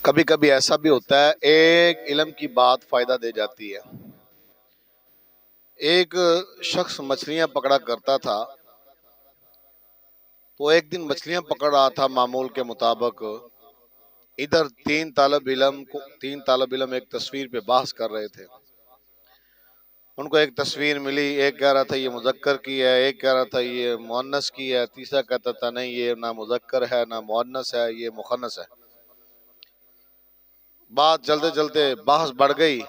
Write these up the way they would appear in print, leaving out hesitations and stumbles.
कभी कभी ऐसा भी होता है, एक इल्म की बात फायदा दे जाती है। एक शख्स मछलियां पकड़ा करता था, तो एक दिन मछलियां पकड़ रहा था मामूल के मुताबिक। इधर तीन तालब इल्म एक तस्वीर पे बहस कर रहे थे। उनको एक तस्वीर मिली, एक कह रहा था ये मुज़क्कर की है, एक कह रहा था ये मुअन्नस की है, तीसरा कहता था नहीं ये ना मुज़क्कर है ना मुअन्नस है, ये मुखन्नस है। बात चलते चलते बहस बढ़ गई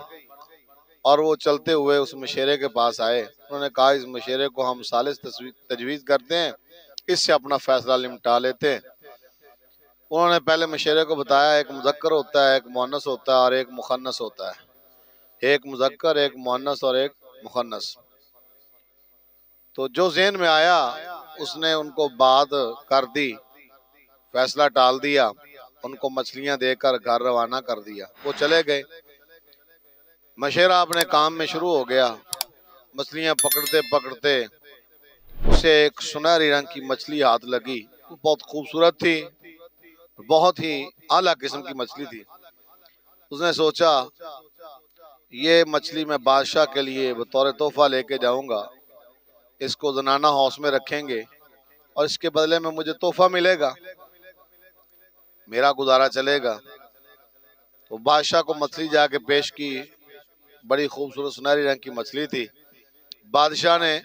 और वो चलते हुए उस मशेरे के पास आए। उन्होंने कहा इस मशेरे को हम सालिस तजवीज़ करते हैं, इससे अपना फैसला निपटा लेते हैं। उन्होंने पहले मशेरे को बताया, एक मुज़क्कर होता है, एक मुअन्नस होता है और एक मुखन्नस होता है। एक मुज़क्कर, एक मुअन्नस और एक मुखन्नस। तो जो ज़हन में आया उसने उनको बात कर दी, फैसला टाल दिया, उनको मछलियां देकर घर रवाना कर दिया। वो चले गए। मशेरा अपने काम में शुरू हो गया। मछलियां पकड़ते पकड़ते उसे एक सुनहरी रंग की मछली हाथ लगी। वो बहुत खूबसूरत थी, बहुत ही आला किस्म की मछली थी। उसने सोचा ये मछली मैं बादशाह के लिए बतौर तोहफा लेके जाऊंगा, इसको जनाना हाउस में रखेंगे और इसके बदले में मुझे तोहफा मिलेगा, मेरा गुजारा चलेगा। तो बादशाह को मछली जाके पेश की। बड़ी खूबसूरत सुनहरी रंग की मछली थी। बादशाह ने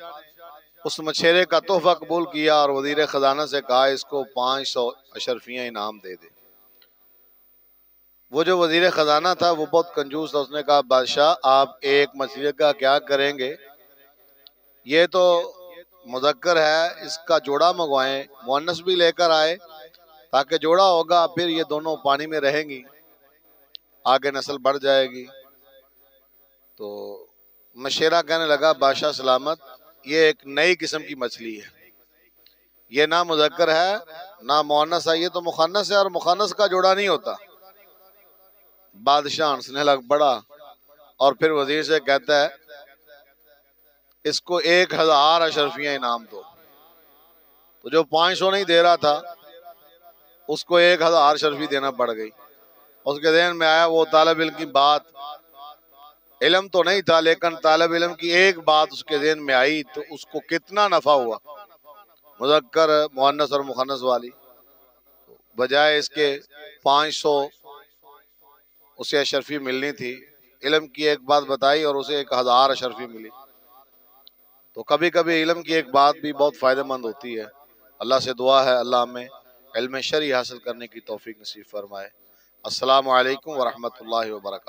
उस मछेरे का तोहफा कबूल किया और वजीर खजाना से कहा इसको 500 अशरफियां इनाम दे दे। वो जो वजीर खजाना था वो बहुत कंजूस था। उसने कहा बादशाह आप एक मछली का क्या करेंगे, ये तो मुज़क्कर है, इसका जोड़ा मंगवाएं, मुअन्नस भी लेकर आए ताकि जोड़ा होगा, फिर ये दोनों पानी में रहेंगी, आगे नस्ल बढ़ जाएगी। तो मशेरा कहने लगा बादशाह सलामत, ये एक नई किस्म की मछली है, ये ना मुज़क्कर है ना मुअन्नस है, ये तो मुखन्नस है और मुखन्नस का जोड़ा नहीं होता। बादशाह हंसने लग पड़ा और फिर वजीर से कहता है इसको 1000 अशरफियां इनाम दो। तो जो 500 नहीं दे रहा था उसको 1000 अशरफी देना पड़ गई। उसके ज़हन में आया वो तालिब इल्म की बात, इल्म तो नहीं था लेकिन तालिब इल्म की एक बात उसके ज़हन में आई, तो उसको कितना नफा हुआ, मुज़क्कर मुअन्नस और मुखन्नस वाली। बजाय इसके 500 उसे अशरफी मिलनी थी, इल्म की एक बात बताई और उसे 1000 अशरफी मिली। तो कभी कभी इल्म की एक बात भी बहुत फ़ायदेमंद होती है। अल्लाह से दुआ है अल्लाह हमें इल्म शरई हासिल करने की तौफीक नसीब फरमाए। अस्सलामु अलैकुम व रहमतुल्लाहि व बरकातहू।